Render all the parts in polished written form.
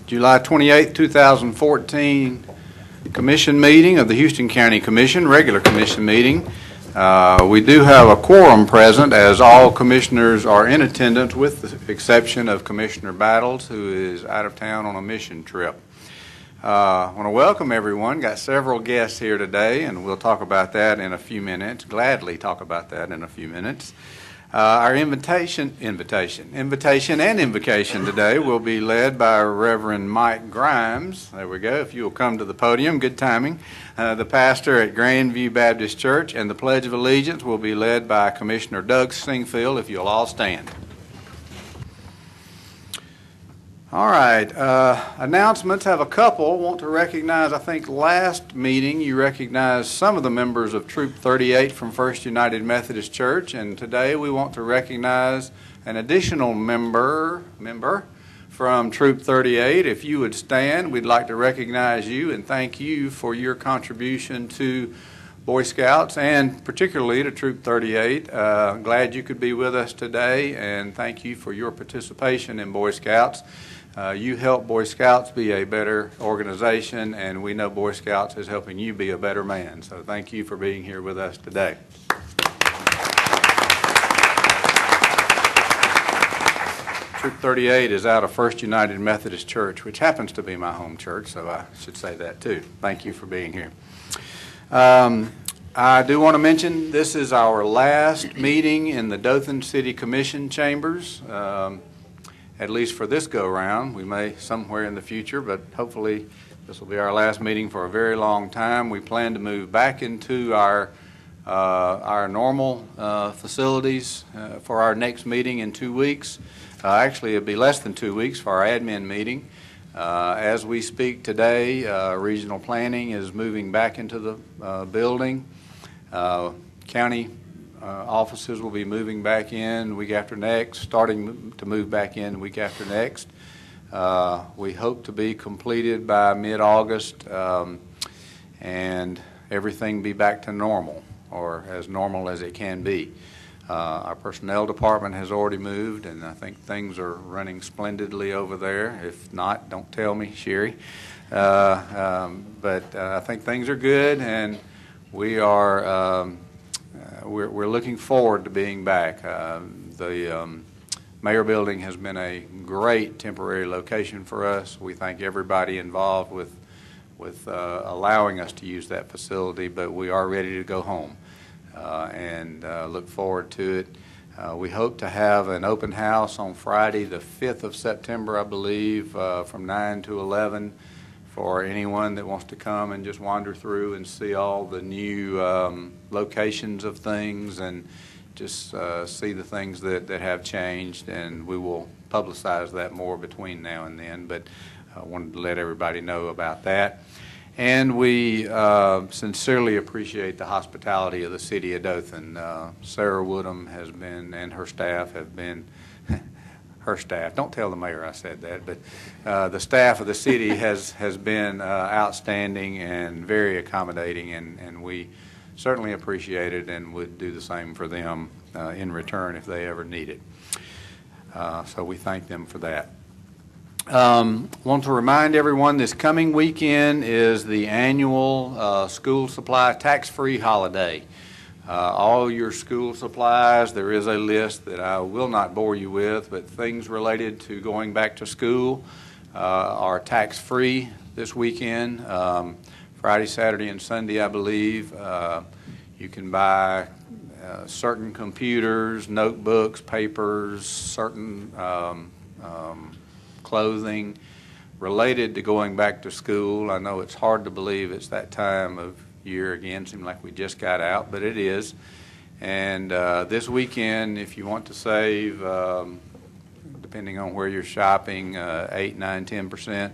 July 28, 2014 Commission meeting of the Houston County Commission, regular commission meeting. We do have a quorum present as all commissioners are in attendance with the exception of Commissioner Battles, who is out of town on a mission trip. I want to welcome everyone. Got several guests here today, and we'll talk about that in a few minutes. Gladly talk about that in a few minutes. Our invitation and invocation today will be led by Reverend Mike Grimes. There we go. If you will come to the podium, good timing. The pastor at Grandview Baptist Church, and the Pledge of Allegiance will be led by Commissioner Doug Singfield. If you'll all stand. All right, announcements. Have a couple. Want to recognize, I think last meeting you recognized some of the members of Troop 38 from First United Methodist Church, and today we want to recognize an additional member from Troop 38. If you would stand, we'd like to recognize you and thank you for your contribution to Boy Scouts and particularly to Troop 38. Glad you could be with us today, and thank you for your participation in Boy Scouts. You help Boy Scouts be a better organization, and we know Boy Scouts is helping you be a better man. So thank you for being here with us today. Troop 38 is out of First United Methodist Church, which happens to be my home church, so I should say that too. Thank you for being here. I do want to mention this is our last meeting in the Dothan City Commission chambers. At least for this go-round. We may somewhere in the future, but hopefully this will be our last meeting for a very long time. We plan to move back into our normal facilities for our next meeting in 2 weeks. Actually, it'll be less than 2 weeks for our admin meeting. As we speak today, regional planning is moving back into the building. County offices will be moving back in week after next, starting to move back in week after next. We hope to be completed by mid-August and everything be back to normal, or as normal as it can be. Our personnel department has already moved, and I think things are running splendidly over there. If not, don't tell me, Sherry. But I think things are good, and we are we're looking forward to being back. The Mayor Building has been a great temporary location for us. We thank everybody involved with allowing us to use that facility, but we are ready to go home and look forward to it. We hope to have an open house on Friday, the 5th of September, I believe, from 9 to 11. For anyone that wants to come and just wander through and see all the new locations of things and just see the things that have changed, and we will publicize that more between now and then, but I wanted to let everybody know about that. And we sincerely appreciate the hospitality of the city of Dothan. Sarah Woodham has been, and her staff have been, her staff, don't tell the mayor I said that, but the staff of the city has been outstanding and very accommodating, and we certainly appreciate it and would do the same for them in return if they ever need it. So we thank them for that. Want to remind everyone this coming weekend is the annual school supply tax-free holiday. All your school supplies, there is a list that I will not bore you with, but things related to going back to school are tax-free this weekend. Friday, Saturday, and Sunday, I believe. You can buy certain computers, notebooks, papers, certain clothing related to going back to school. I know it's hard to believe it's that time of year again. Seems like we just got out, but it is. And this weekend, if you want to save, depending on where you're shopping, 8, 9, 10%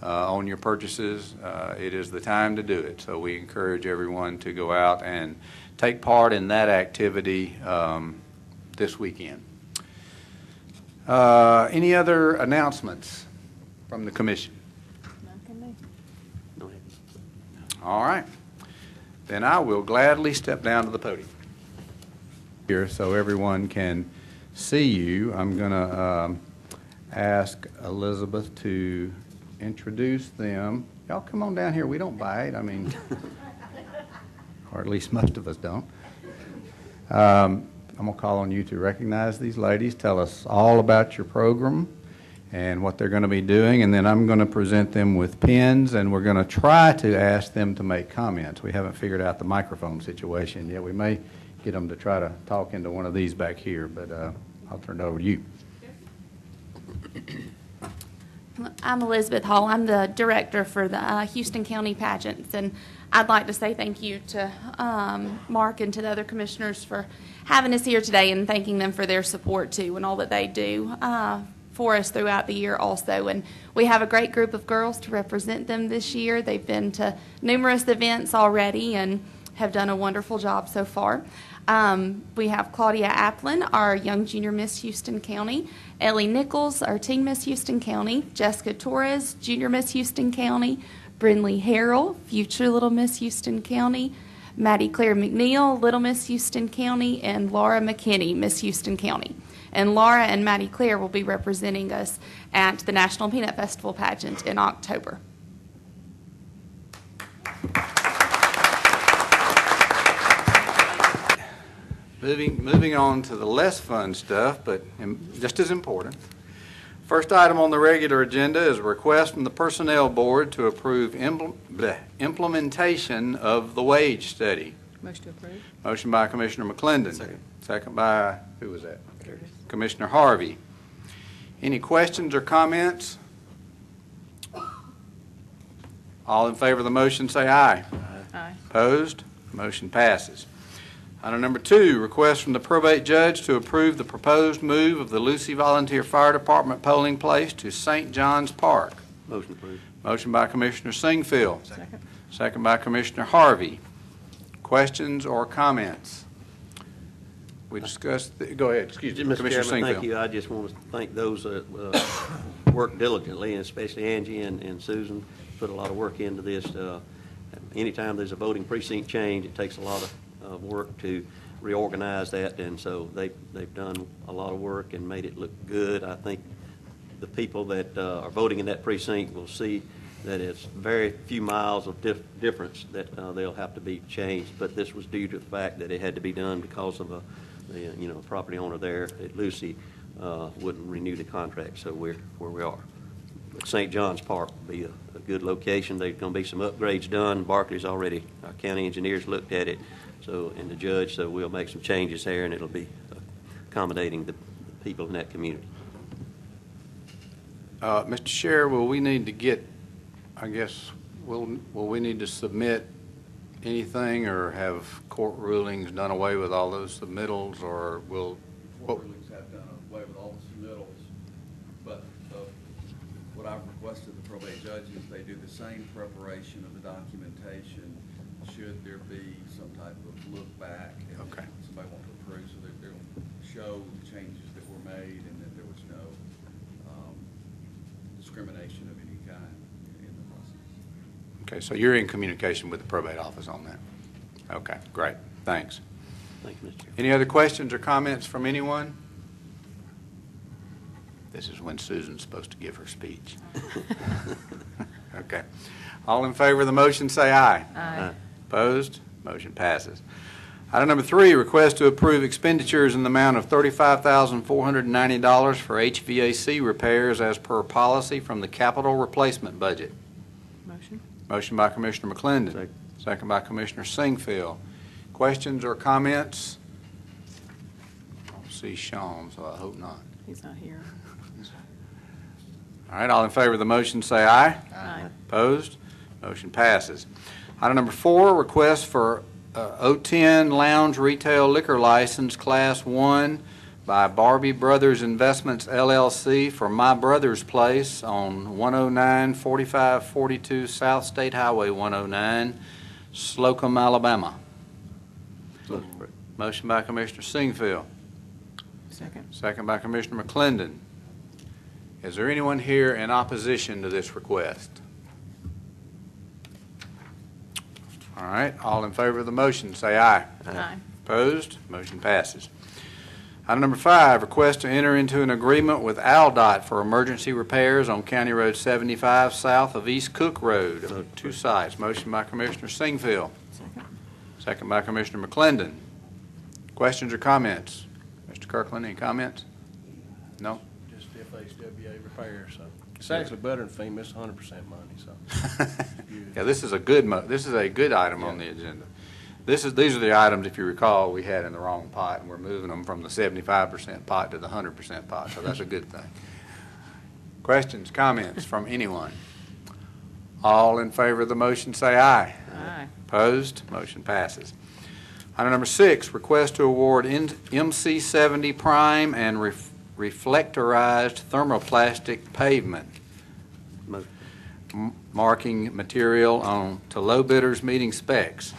on your purchases, it is the time to do it. So we encourage everyone to go out and take part in that activity this weekend. Any other announcements from the commission? Go ahead. All right. Then I will gladly step down to the podium here so everyone can see you. I'm going to ask Elizabeth to introduce them. Y'all come on down here. We don't bite. I mean, or at least most of us don't. I'm going to call on you to recognize these ladies, tell us all about your program and what they're going to be doing, and then I'm going to present them with pens, and we're going to try to ask them to make comments. We haven't figured out the microphone situation yet. We may get them to try to talk into one of these back here, but I'll turn it over to you. I'm Elizabeth Hall. I'm the director for the Houston County Pageants, and I'd like to say thank you to Mark and to the other commissioners for having us here today and thanking them for their support too and all that they do for us throughout the year also. And we have a great group of girls to represent them this year. They've been to numerous events already and have done a wonderful job so far. We have Claudia Applin, our young junior Miss Houston County, Ellie Nichols, our teen Miss Houston County, Jessica Torres, junior Miss Houston County, Brinley Harrell, future Little Miss Houston County, Maddie Claire McNeil, Little Miss Houston County, and Laura McKinney, Miss Houston County. And Laura and Maddie Claire will be representing us at the National Peanut Festival pageant in October. Moving on to the less fun stuff, but just as important. First item on the regular agenda is a request from the Personnel Board to approve implementation of the wage study. Motion to approve. Motion by Commissioner McClendon. Second. Second by, who was that? Commissioner Harvey. Any questions or comments? All in favor of the motion say aye. Aye. Opposed? Motion passes. Item number 2, request from the probate judge to approve the proposed move of the Lucy Volunteer Fire Department polling place to St. John's Park. Motion approved. Motion by Commissioner Singfield. Second. Second by Commissioner Harvey. Questions or comments? We discussed, go ahead, excuse me, Mr. Commissioner Chairman, Singfield. thank you. I just want to thank those that work diligently, and especially Angie and Susan, put a lot of work into this. Anytime there's a voting precinct change, it takes a lot of work to reorganize that, and so they've done a lot of work and made it look good. I think the people that are voting in that precinct will see that it's very few miles of difference that they'll have to be changed, but this was due to the fact that it had to be done because of the property owner there at Lucy wouldn't renew the contract, so we're where we are. But St. John's Park will be a good location. There's going to be some upgrades done. Barclays already, our county engineers looked at it, and the judge, so we'll make some changes there, and it'll be accommodating the people in that community. Mr. Chair, will we need to get, I guess, will we need to submit anything or have court rulings done away with all those submittals, or will? Court rulings have done away with all the submittals, but what I've requested the probate judges, they do the same preparation of the documentation should there be some type of look back and Okay. somebody want to approve, so that they'll show the changes that were made and that there was no discrimination of any kind in the process. Okay, so you're in communication with the probate office on that? Okay, great, thanks. Thank you, Mr. Chairman. Any other questions or comments from anyone? This is when Susan's supposed to give her speech. Okay. All in favor of the motion say aye. Aye. Opposed? Motion passes. Item number 3, request to approve expenditures in the amount of $35,490 for HVAC repairs as per policy from the capital replacement budget. Motion. Motion by Commissioner McClendon. Second. Second by Commissioner Singfield. Questions or comments? I don't see Sean, so I hope not. He's not here. All right, all in favor of the motion say aye. Aye. Opposed? Motion passes. Item number 4, request for O10 Lounge Retail Liquor License Class 1 by Barbie Brothers Investments, LLC for My Brother's Place on 109-4542 South State Highway 109, Slocum, Alabama. Motion approved. Motion by Commissioner Singfield. Second. Second by Commissioner McClendon. Is there anyone here in opposition to this request? All right, all in favor of the motion, say aye. Aye. Opposed? Motion passes. Item number 5, request to enter into an agreement with AlDOT for emergency repairs on County Road 75 south of East Cook Road. Two sites. Motion by Commissioner Singfield. Second. Second by Commissioner McClendon. Questions or comments? Mr. Kirkland, any comments? No? Just FHWA repair, so it's actually better than FEMA, it's 100% money, so. Yeah, this is a good item on the agenda. These are the items, if you recall, we had in the wrong pot, and we're moving them from the 75% pot to the 100% pot, so that's a good thing. Questions, comments from anyone? All in favor of the motion, say aye. Aye. Opposed? Motion passes. Item number 6, request to award MC70 prime and reflectorized thermoplastic pavement Mo- marking material to low bidders meeting specs.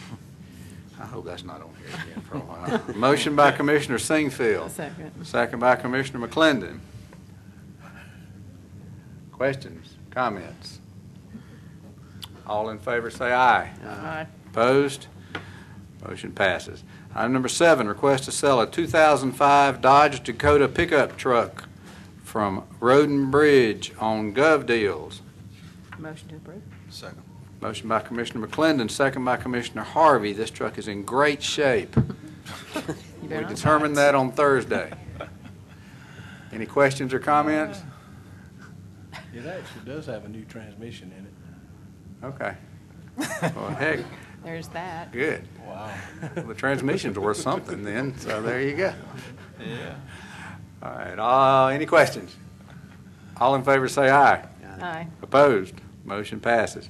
I hope that's not on here again for a while. Motion by Commissioner Singfield. Second. Second by Commissioner McClendon. Questions, comments? All in favor say aye. Aye. Opposed? Motion passes. Item number 7, request to sell a 2005 Dodge Dakota pickup truck from Road and Bridge on Gov Deals. Motion to approve. Second. Motion by Commissioner McClendon, second by Commissioner Harvey. This truck is in great shape. You We better not determined buy it. that on Thursday. Any questions or comments? It actually does have a new transmission in it. Okay. Well, heck, There's that. good. Wow. The transmission's worth something then, so there you go. Yeah. All right, any questions? All in favor say aye. Aye. Opposed? Motion passes.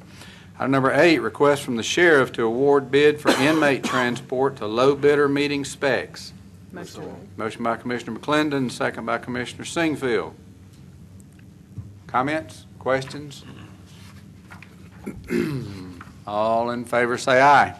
Item number 8, request from the sheriff to award bid for inmate transport to low bidder meeting specs. Motion to approve. Motion by Commissioner McClendon, second by Commissioner Singfield. Comments? Questions? All in favor say aye.